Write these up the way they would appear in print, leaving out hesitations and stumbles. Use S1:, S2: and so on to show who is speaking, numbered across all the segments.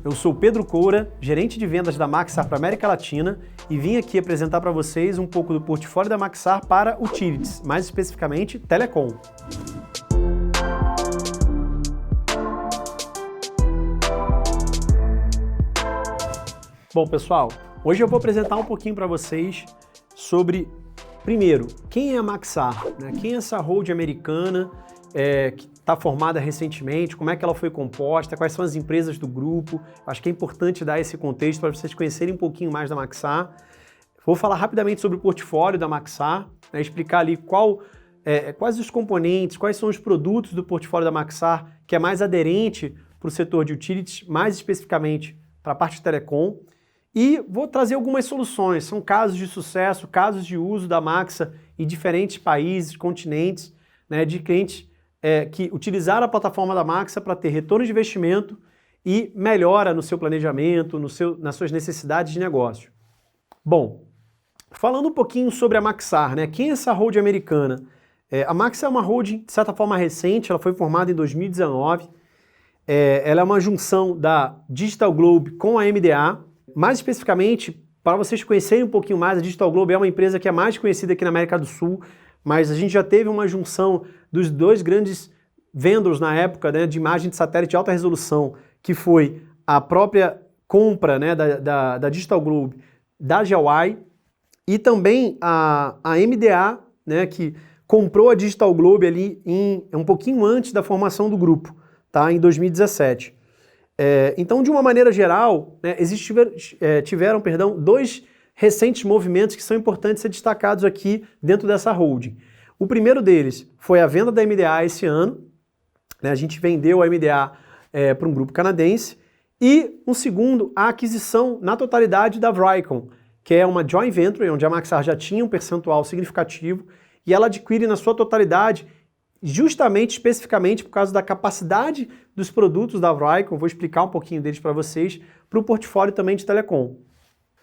S1: Eu sou Pedro Coura, gerente de vendas da Maxar para a América Latina e vim aqui apresentar para vocês um pouco do portfólio da Maxar para utilities, mais especificamente telecom. Bom, pessoal, hoje eu vou apresentar um pouquinho para vocês sobre, primeiro, quem é a Maxar, né? Quem é essa holding americana que está formada recentemente, como é que ela foi composta, quais são as empresas do grupo. Acho que é importante dar esse contexto para vocês conhecerem um pouquinho mais da Maxar. Vou falar rapidamente sobre o portfólio da Maxar, né? Explicar ali quais os componentes, quais são os produtos do portfólio da Maxar que é mais aderente para o setor de utilities, mais especificamente para a parte de telecom. E vou trazer algumas soluções, são casos de sucesso, casos de uso da Maxar em diferentes países, continentes, né, de clientes que utilizaram a plataforma da Maxar para ter retorno de investimento e melhora no seu planejamento, nas suas necessidades de negócio. Bom, falando um pouquinho sobre a Maxar, né, quem é essa holding americana? A Maxar é uma holding, de certa forma, recente, ela foi formada em 2019, ela é uma junção da Digital Globe com a MDA. Mais especificamente, para vocês conhecerem um pouquinho mais, a Digital Globe é uma empresa que é mais conhecida aqui na América do Sul, mas a gente já teve uma junção dos dois grandes vendors na época, né, de imagem de satélite de alta resolução, que foi a própria compra, né, da Digital Globe da Huawei e também a MDA, né, que comprou a Digital Globe ali um pouquinho antes da formação do grupo, tá, em 2017. Então, de uma maneira geral, né, tiveram dois recentes movimentos que são importantes ser destacados aqui dentro dessa holding. O primeiro deles foi a venda da MDA esse ano, né, a gente vendeu a MDA para um grupo canadense, e um segundo, a aquisição na totalidade da Vricon, que é uma joint venture, onde a Maxar já tinha um percentual significativo, e ela adquire na sua totalidade justamente, especificamente, por causa da capacidade dos produtos da Vricon, vou explicar um pouquinho deles para vocês, para o portfólio também de telecom.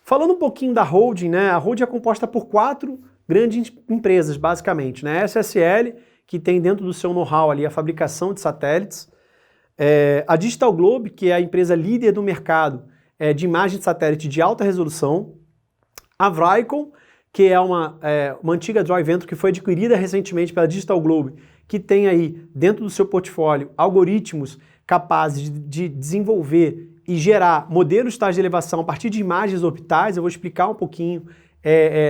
S1: Falando um pouquinho da holding, né, a holding é composta por 4 grandes empresas, basicamente, né, a SSL, que tem dentro do seu know-how ali a fabricação de satélites, a Digital Globe, que é a empresa líder do mercado de imagem de satélite de alta resolução, a Vricon, que é uma antiga joint venture que foi adquirida recentemente pela Digital Globe, que tem aí dentro do seu portfólio algoritmos capazes de desenvolver e gerar modelos de taxa de elevação a partir de imagens orbitais. Eu vou explicar um pouquinho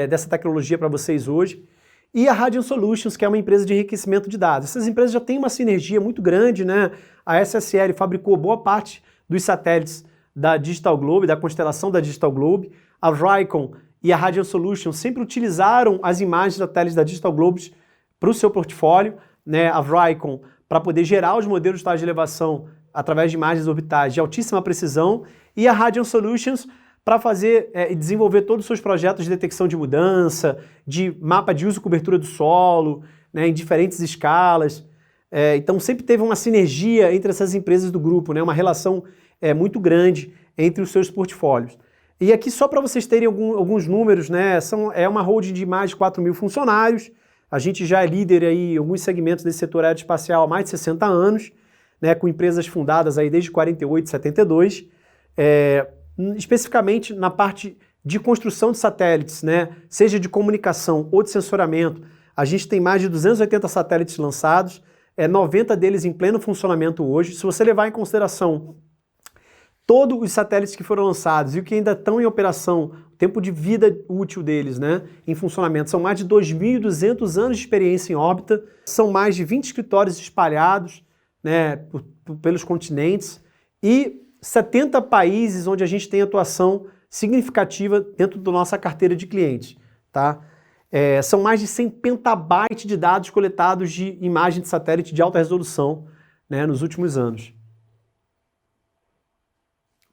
S1: dessa tecnologia para vocês hoje. E a Radiant Solutions, que é uma empresa de enriquecimento de dados. Essas empresas já têm uma sinergia muito grande, né? A SSL fabricou boa parte dos satélites da Digital Globe, da constelação da Digital Globe. A Vricon e a Radiant Solutions sempre utilizaram as imagens de satélites da Digital Globe para o seu portfólio, né? A Vricon para poder gerar os modelos de taxa de elevação através de imagens orbitais de altíssima precisão, e a Radiant Solutions para fazer e desenvolver todos os seus projetos de detecção de mudança, de mapa de uso e cobertura do solo, né, em diferentes escalas. Então sempre teve uma sinergia entre essas empresas do grupo, né, uma relação muito grande entre os seus portfólios. E aqui só para vocês terem alguns números, né, é uma holding de mais de 4 mil funcionários, a gente já é líder aí em alguns segmentos desse setor aeroespacial há mais de 60 anos, né, com empresas fundadas aí desde 48, 72, especificamente na parte de construção de satélites, né, seja de comunicação ou de sensoramento. A gente tem mais de 280 satélites lançados, 90 deles em pleno funcionamento hoje. Se você levar em consideração todos os satélites que foram lançados e o que ainda estão em operação, o tempo de vida útil deles, né, em funcionamento, são mais de 2.200 anos de experiência em órbita, são mais de 20 escritórios espalhados, né, pelos continentes e 70 países onde a gente tem atuação significativa dentro da nossa carteira de clientes, tá? São mais de 100 petabytes de dados coletados de imagem de satélite de alta resolução, né, nos últimos anos.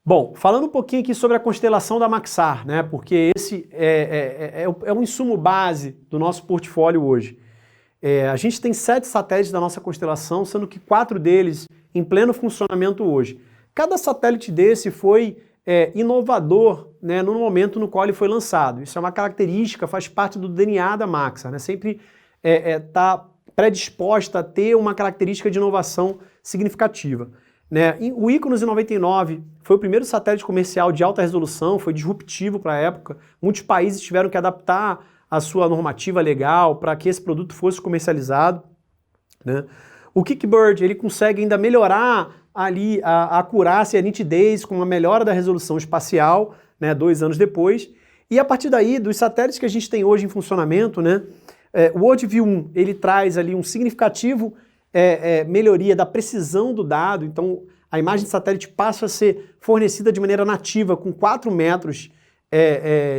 S1: Bom, falando um pouquinho aqui sobre a constelação da Maxar, né, porque esse é um insumo base do nosso portfólio hoje. A gente tem 7 satélites da nossa constelação, sendo que 4 deles em pleno funcionamento hoje. Cada satélite desse foi inovador, né, no momento no qual ele foi lançado. Isso é uma característica, faz parte do DNA da Maxar, né? Sempre está predisposta a ter uma característica de inovação significativa. né? O Iconos em 99 foi o primeiro satélite comercial de alta resolução, foi disruptivo para a época. Muitos países tiveram que adaptar a sua normativa legal para que esse produto fosse comercializado, né? O Kickbird, ele consegue ainda melhorar ali a acurácia e a nitidez com uma melhora da resolução espacial, né, 2 anos depois. E a partir daí, dos satélites que a gente tem hoje em funcionamento, né, o WorldView 1, ele traz ali um significativo melhoria da precisão do dado. Então, a imagem de satélite passa a ser fornecida de maneira nativa, com 4 metros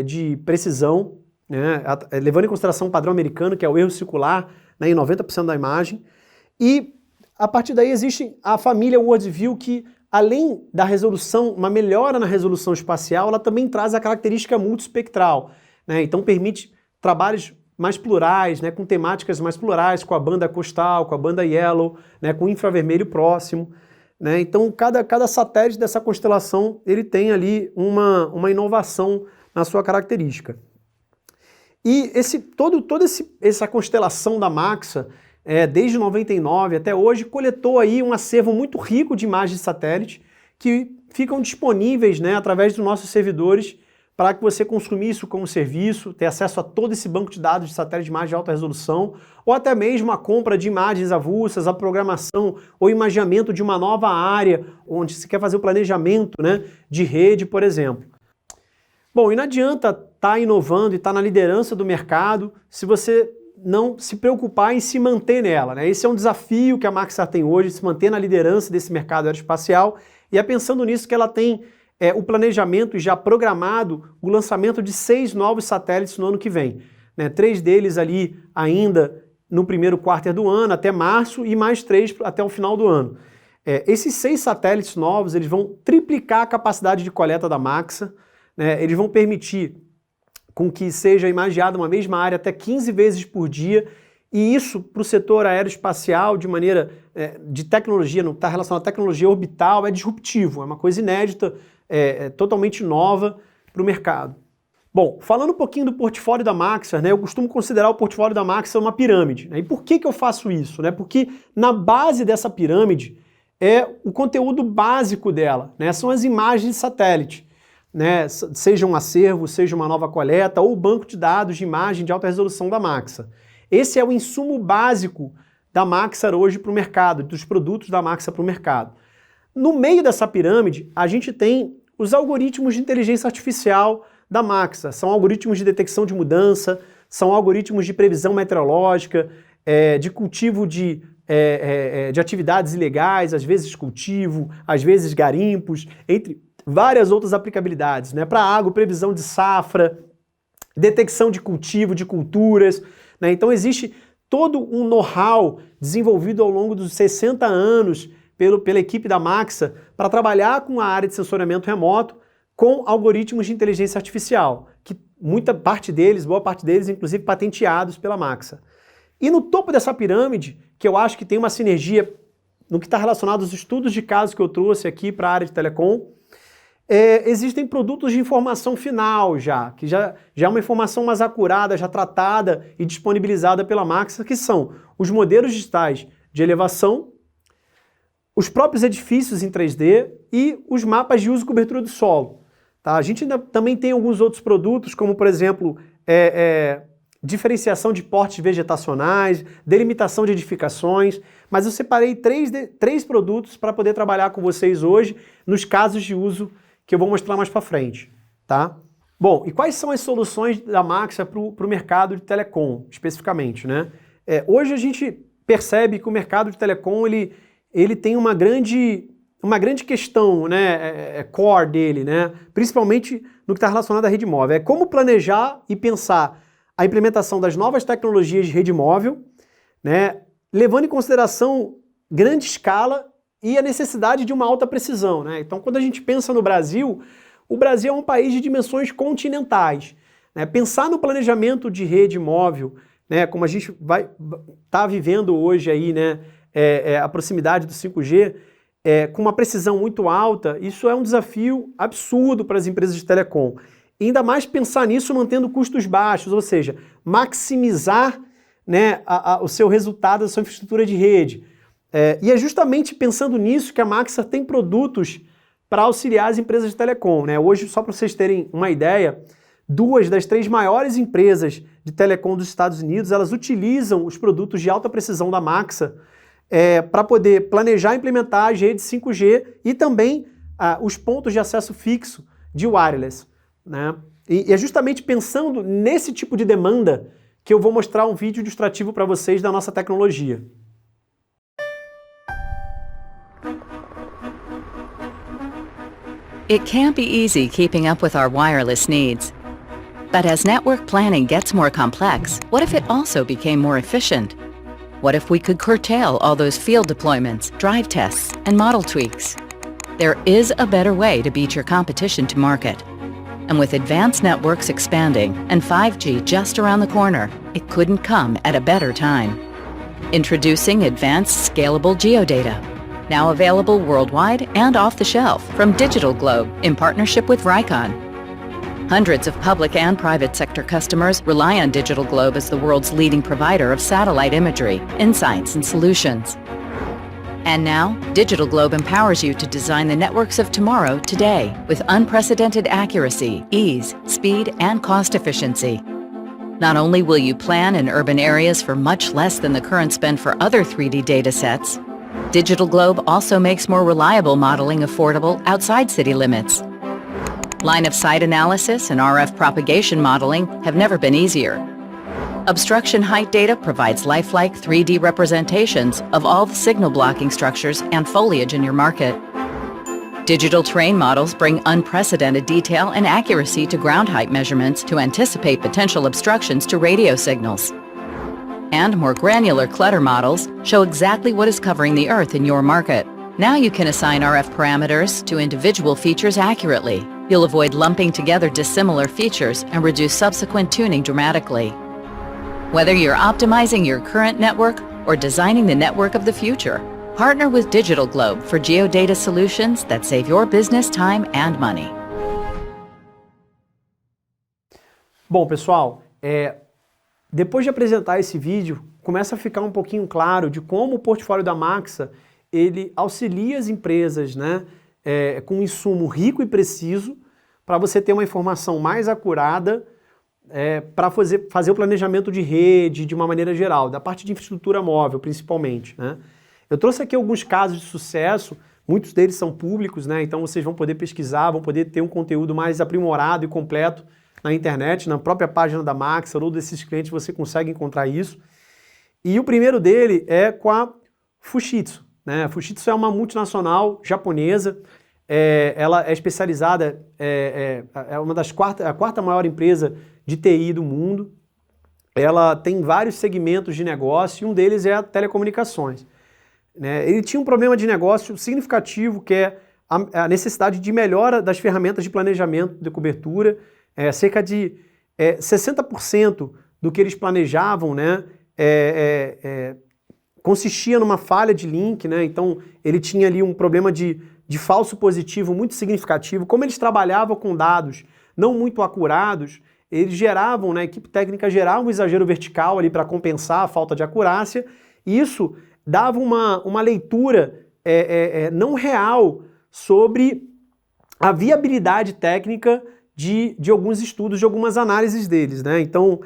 S1: de precisão, né, levando em consideração o padrão americano, que é o erro circular, né, em 90% da imagem. E a partir daí existe a família WorldView que, além da resolução, uma melhora na resolução espacial, ela também traz a característica multiespectral, né? Então permite trabalhos mais plurais, né, com temáticas mais plurais, com a banda costal, com a banda yellow, né, com o infravermelho próximo, né? Então cada satélite dessa constelação ele tem ali uma inovação na sua característica. E essa constelação da Maxa, desde 99 até hoje, coletou aí um acervo muito rico de imagens de satélite que ficam disponíveis, né, através dos nossos servidores para que você consumir isso como serviço, ter acesso a todo esse banco de dados de satélite de imagem de alta resolução, ou até mesmo a compra de imagens avulsas, a programação ou imaginamento de uma nova área onde se quer fazer o planejamento, né, de rede, por exemplo. Bom, e não adianta estar inovando e estar na liderança do mercado se você não se preocupar em se manter nela, né? Esse é um desafio que a Maxar tem hoje, se manter na liderança desse mercado aeroespacial, e é pensando nisso que ela tem o planejamento já programado, o lançamento de 6 novos satélites no ano que vem, né? 3 deles ali ainda no primeiro quarter do ano, até março, e mais 3 até o final do ano. Esses 6 satélites novos, eles vão triplicar a capacidade de coleta da Maxar, né? Eles vão permitir com que seja imaginada uma mesma área até 15 vezes por dia, e isso para o setor aeroespacial, de maneira de tecnologia, não está relacionado à tecnologia orbital, é disruptivo, é uma coisa inédita, totalmente nova para o mercado. Bom, falando um pouquinho do portfólio da Maxar, né, eu costumo considerar o portfólio da Maxar uma pirâmide, né? E por que eu faço isso? Né? Porque na base dessa pirâmide é o conteúdo básico dela, né? São as imagens de satélite, né, seja um acervo, seja uma nova coleta ou banco de dados de imagem de alta resolução da Maxar. Esse é o insumo básico da Maxar hoje para o mercado, dos produtos da Maxar para o mercado. No meio dessa pirâmide, a gente tem os algoritmos de inteligência artificial da Maxar. São algoritmos de detecção de mudança, são algoritmos de previsão meteorológica, de cultivo de atividades ilegais, às vezes cultivo, às vezes garimpos, entre várias outras aplicabilidades, né? Para água, previsão de safra, detecção de cultivo, de culturas, né? Então existe todo um know-how desenvolvido ao longo dos 60 anos pela equipe da Maxar para trabalhar com a área de sensoriamento remoto com algoritmos de inteligência artificial, que boa parte deles, inclusive patenteados pela Maxar. E no topo dessa pirâmide, que eu acho que tem uma sinergia no que está relacionado aos estudos de casos que eu trouxe aqui para a área de telecom, existem produtos de informação final que já é uma informação mais acurada, já tratada e disponibilizada pela Maxar, que são os modelos digitais de elevação, os próprios edifícios em 3D e os mapas de uso e cobertura do solo. Tá? A gente ainda também tem alguns outros produtos, como por exemplo, diferenciação de portes vegetacionais, delimitação de edificações, mas eu separei 3 produtos para poder trabalhar com vocês hoje nos casos de uso que eu vou mostrar mais para frente, tá? Bom, e quais são as soluções da Maxar para o mercado de telecom, especificamente, né? Hoje a gente percebe que o mercado de telecom, ele tem uma grande questão, né, core dele, né? Principalmente no que está relacionado à rede móvel. É como planejar e pensar a implementação das novas tecnologias de rede móvel, né, levando em consideração grande escala e a necessidade de uma alta precisão, né? Então, quando a gente pensa no Brasil, o Brasil é um país de dimensões continentais, né? Pensar no planejamento de rede móvel, né, como a gente tá vivendo hoje aí, né, a proximidade do 5G, com uma precisão muito alta, isso é um desafio absurdo para as empresas de telecom. E ainda mais pensar nisso mantendo custos baixos, ou seja, maximizar, né, o seu resultado, a sua infraestrutura de rede. E é justamente pensando nisso que a Maxar tem produtos para auxiliar as empresas de telecom, né? Hoje, só para vocês terem uma ideia, 2 das 3 maiores empresas de telecom dos Estados Unidos, elas utilizam os produtos de alta precisão da Maxar para poder planejar e implementar as redes 5G e também os pontos de acesso fixo de wireless, né? E é justamente pensando nesse tipo de demanda que eu vou mostrar um vídeo ilustrativo para vocês da nossa tecnologia.
S2: It can't be easy keeping up with our wireless needs. But as network planning gets more complex, what if it also became more efficient? What if we could curtail all those field deployments, drive tests, and model tweaks? There is a better way to beat your competition to market. And with advanced networks expanding and 5G just around the corner, it couldn't come at a better time. Introducing advanced scalable geodata, now available worldwide and off the shelf from Digital Globe in partnership with Vricon. Hundreds of public and private sector customers rely on Digital Globe as the world's leading provider of satellite imagery, insights, and solutions. And now, Digital Globe empowers you to design the networks of tomorrow today with unprecedented accuracy, ease, speed, and cost efficiency. Not only will you plan in urban areas for much less than the current spend for other 3D datasets, Digital Globe also makes more reliable modeling affordable outside city limits. Line of sight analysis and RF propagation modeling have never been easier. Obstruction height data provides lifelike 3D representations of all the signal blocking structures and foliage in your market. Digital terrain models bring unprecedented detail and accuracy to ground height measurements to anticipate potential obstructions to radio signals. And more granular clutter models show exactly what is covering the Earth in your market. Now you can assign RF parameters to individual features accurately. You'll avoid lumping together dissimilar features and reduce subsequent tuning dramatically. Whether you're optimizing your current network or designing the network of the future, partner with Digital Globe for geodata solutions that save your business time and money.
S1: Bom, pessoal, depois de apresentar esse vídeo, começa a ficar um pouquinho claro de como o portfólio da Maxar ele auxilia as empresas, né, com um insumo rico e preciso para você ter uma informação mais acurada para fazer o planejamento de rede de uma maneira geral, da parte de infraestrutura móvel principalmente, né? Eu trouxe aqui alguns casos de sucesso, muitos deles são públicos, né? Então vocês vão poder pesquisar, vão poder ter um conteúdo mais aprimorado e completo na internet, na própria página da Maxar ou desses clientes você consegue encontrar isso. E o primeiro dele é com a Fushitsu, né? A Fushitsu é uma multinacional japonesa, ela é especializada, é a quarta maior empresa de TI do mundo. Ela tem vários segmentos de negócio e um deles é a telecomunicações, né? Ele tinha um problema de negócio significativo que é a necessidade de melhora das ferramentas de planejamento de cobertura. Cerca de 60% do que eles planejavam, né, consistia numa falha de link, né? Então ele tinha ali um problema de falso positivo muito significativo. Como eles trabalhavam com dados não muito acurados, eles geravam, né, a equipe técnica gerava um exagero vertical ali para compensar a falta de acurácia, e isso dava uma leitura não real sobre a viabilidade técnica de alguns estudos, de algumas análises deles, né? Então,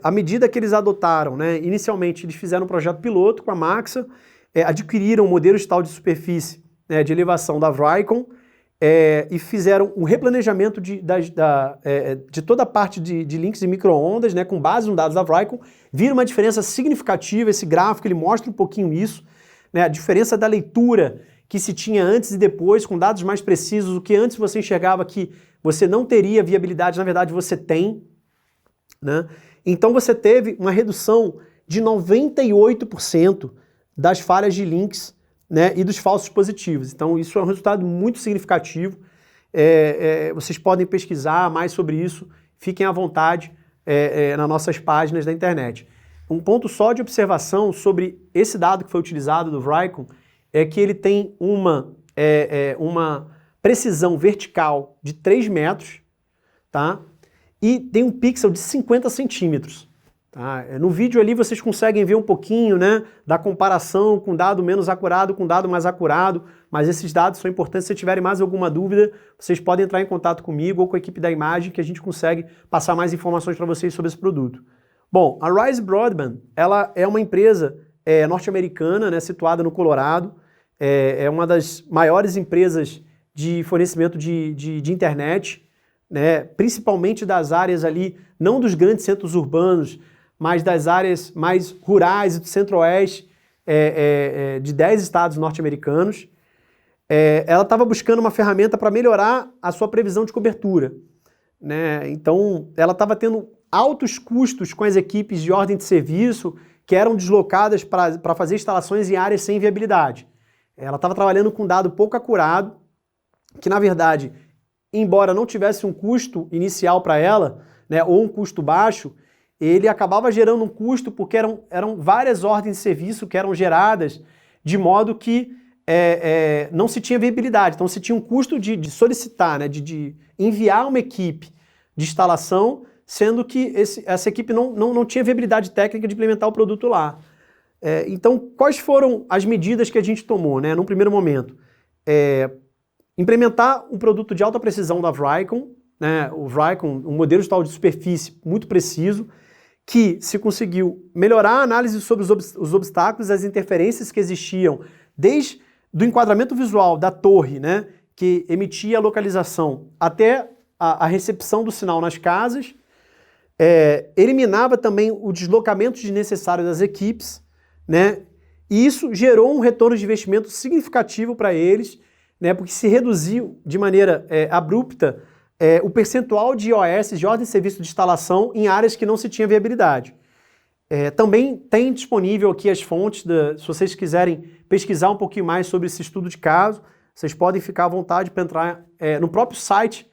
S1: à medida que eles adotaram, né, inicialmente eles fizeram um projeto piloto com a Maxar, adquiriram modelos de tal de superfície, né, de elevação da Vricon, e fizeram um replanejamento de toda a parte de links e micro-ondas, né, com base nos dados da Vricon. Viram uma diferença significativa, esse gráfico ele mostra um pouquinho isso, né, a diferença da leitura que se tinha antes e depois, com dados mais precisos, o que antes você enxergava que você não teria viabilidade, na verdade você tem, né? Então você teve uma redução de 98% das falhas de links, né, e dos falsos positivos. Então isso é um resultado muito significativo. Vocês podem pesquisar mais sobre isso, fiquem à vontade nas nossas páginas da internet. Um ponto só de observação sobre esse dado que foi utilizado do Vricon é que ele tem uma precisão vertical de 3 metros, tá? E tem um pixel de 50 centímetros. Tá? No vídeo ali vocês conseguem ver um pouquinho, né, da comparação com dado menos acurado com dado mais acurado, mas esses dados são importantes. Se tiverem mais alguma dúvida, vocês podem entrar em contato comigo ou com a equipe da Imagem, que a gente consegue passar mais informações para vocês sobre esse produto. Bom, a Rise Broadband, ela é uma empresa norte-americana, né, situada no Colorado, é uma das maiores empresas de fornecimento de internet, né, principalmente das áreas ali, não dos grandes centros urbanos, mas das áreas mais rurais e do centro-oeste de 10 estados norte-americanos. Ela estava buscando uma ferramenta para melhorar a sua previsão de cobertura, né? Então, ela estava tendo altos custos com as equipes de ordem de serviço que eram deslocadas para fazer instalações em áreas sem viabilidade. Ela estava trabalhando com dado pouco acurado, que na verdade, embora não tivesse um custo inicial para ela, né, ou um custo baixo, ele acabava gerando um custo porque eram várias ordens de serviço que eram geradas de modo que não se tinha viabilidade. Então se tinha um custo de solicitar, né, de enviar uma equipe de instalação, sendo que essa equipe não tinha viabilidade técnica de implementar o produto lá. Então, quais foram as medidas que a gente tomou, né, num primeiro momento? Implementar um produto de alta precisão da Vricon, né, o Vricon, um modelo de superfície muito preciso, que se conseguiu melhorar a análise sobre os obstáculos e as interferências que existiam, desde do enquadramento visual da torre, né, que emitia a localização, até a recepção do sinal nas casas, eliminava também o deslocamento desnecessário das equipes, né, e isso gerou um retorno de investimento significativo para eles, né, porque se reduziu de maneira abrupta o percentual de IOS, de ordem de serviço de instalação, em áreas que não se tinha viabilidade. Também tem disponível aqui as fontes, se vocês quiserem pesquisar um pouquinho mais sobre esse estudo de caso, vocês podem ficar à vontade para entrar no próprio site,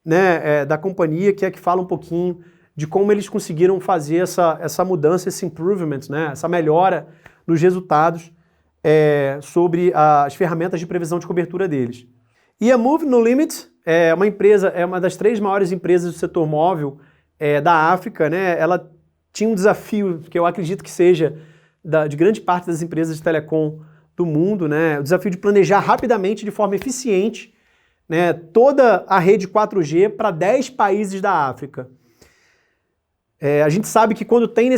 S1: né, da companhia, que fala um pouquinho de como eles conseguiram fazer essa mudança, esse improvement, né, essa melhora nos resultados sobre as ferramentas de previsão de cobertura deles. E a Move No Limit é uma das 3 maiores empresas do setor móvel da África, né? Ela tinha um desafio que eu acredito que seja de grande parte das empresas de telecom do mundo, né? O desafio de planejar rapidamente, de forma eficiente, né, toda a rede 4G para 10 países da África. A gente sabe que quando tem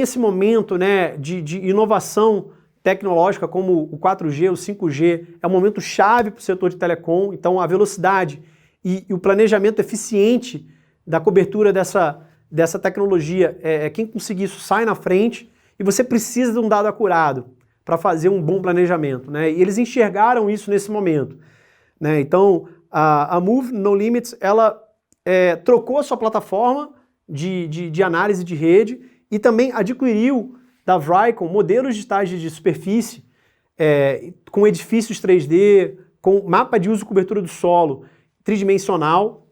S1: esse momento, né, de inovação tecnológica como o 4G, o 5G, é um momento chave para o setor de telecom. Então a velocidade e o planejamento eficiente da cobertura dessa tecnologia, quem conseguir isso sai na frente, e você precisa de um dado acurado para fazer um bom planejamento, né? E eles enxergaram isso nesse momento, né? Então a Move No Limits, ela trocou a sua plataforma de análise de rede e também adquiriu da Vricon modelos digitais de superfície com edifícios 3D, com mapa de uso e cobertura do solo tridimensional,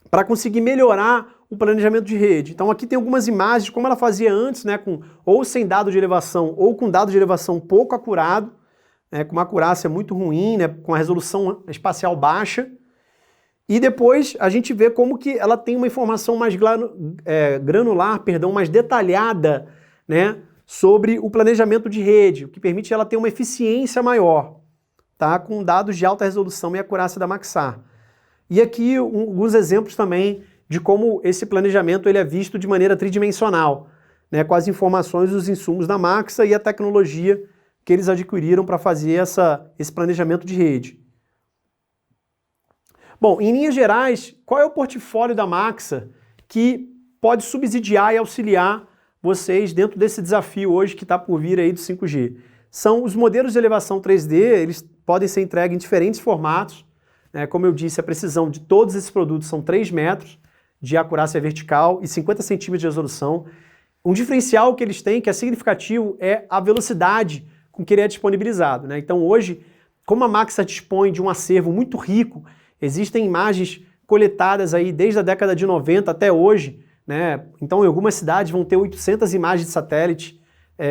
S1: para conseguir melhorar o planejamento de rede. Então aqui tem algumas imagens de como ela fazia antes, né, ou sem dado de elevação ou com dado de elevação pouco acurado, né, com uma acurácia muito ruim, né, com a resolução espacial baixa. E depois a gente vê como que ela tem uma informação mais granular, mais detalhada, né, sobre o planejamento de rede, o que permite ela ter uma eficiência maior, tá, com dados de alta resolução e acurácia da Maxar. E aqui alguns exemplos também de como esse planejamento ele é visto de maneira tridimensional, né, com as informações dos insumos da Maxa e a tecnologia que eles adquiriram para fazer esse planejamento de rede. Bom, em linhas gerais, qual é o portfólio da Maxa que pode subsidiar e auxiliar vocês dentro desse desafio hoje que está por vir aí do 5G? São os modelos de elevação 3D, eles podem ser entregues em diferentes formatos, né? Como eu disse, a precisão de todos esses produtos são 3 metros de acurácia vertical e 50 centímetros de resolução. Um diferencial que eles têm, que é significativo, é a velocidade com que ele é disponibilizado, né? Então hoje, como a Maxa dispõe de um acervo muito rico, existem imagens coletadas aí desde a década de 90 até hoje, né? Então, em algumas cidades vão ter 800 imagens de satélite,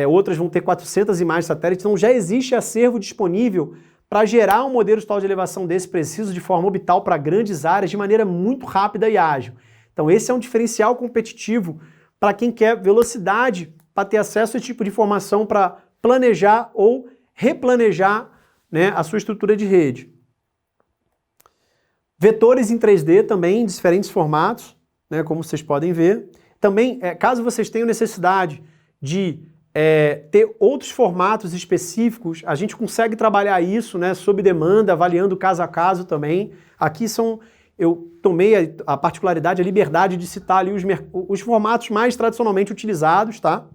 S1: outras vão ter 400 imagens de satélite. Então, já existe acervo disponível para gerar um modelo total de elevação desse preciso de forma orbital para grandes áreas de maneira muito rápida e ágil. Então, esse é um diferencial competitivo para quem quer velocidade para ter acesso a esse tipo de informação para planejar ou replanejar, né, a sua estrutura de rede. Vetores em 3D também, em diferentes formatos, né, como vocês podem ver. Também, caso vocês tenham necessidade de ter outros formatos específicos, a gente consegue trabalhar isso, né, sob demanda, avaliando caso a caso também. Aqui eu tomei a particularidade, a liberdade de citar ali os formatos mais tradicionalmente utilizados, tá?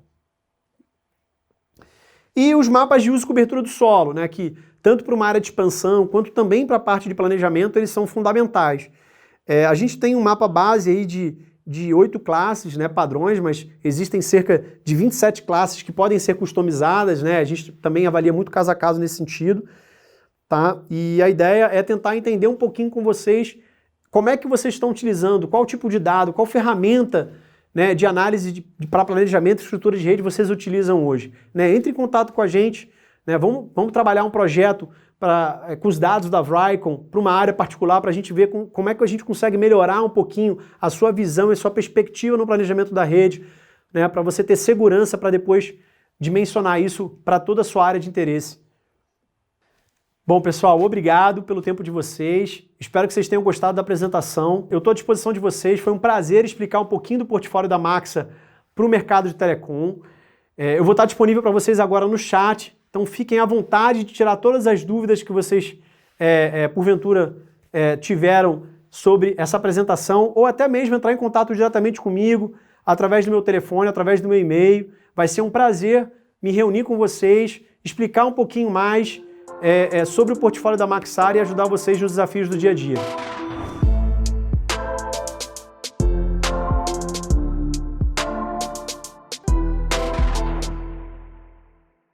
S1: E os mapas de uso e cobertura do solo, né, que tanto para uma área de expansão quanto também para a parte de planejamento, eles são fundamentais. A gente tem um mapa base aí de 8 classes, né, padrões, mas existem cerca de 27 classes que podem ser customizadas, né? A gente também avalia muito caso a caso nesse sentido, tá? E a ideia é tentar entender um pouquinho com vocês como é que vocês estão utilizando, qual tipo de dado, qual ferramenta, né, de análise para planejamento e estrutura de rede vocês utilizam hoje, né? Entre em contato com a gente, né? Vamos trabalhar um projeto com os dados da Vricon para uma área particular para a gente ver como é que a gente consegue melhorar um pouquinho a sua visão e a sua perspectiva no planejamento da rede, né? Para você ter segurança para depois dimensionar isso para toda a sua área de interesse. Bom, pessoal, obrigado pelo tempo de vocês. Espero que vocês tenham gostado da apresentação. Eu estou à disposição de vocês. Foi um prazer explicar um pouquinho do portfólio da Maxa para o mercado de telecom. Eu vou estar disponível para vocês agora no chat, então fiquem à vontade de tirar todas as dúvidas que vocês, porventura, tiveram sobre essa apresentação, ou até mesmo entrar em contato diretamente comigo, através do meu telefone, através do meu e-mail. Vai ser um prazer me reunir com vocês, explicar um pouquinho mais sobre o portfólio da Maxar e ajudar vocês nos desafios do dia a dia.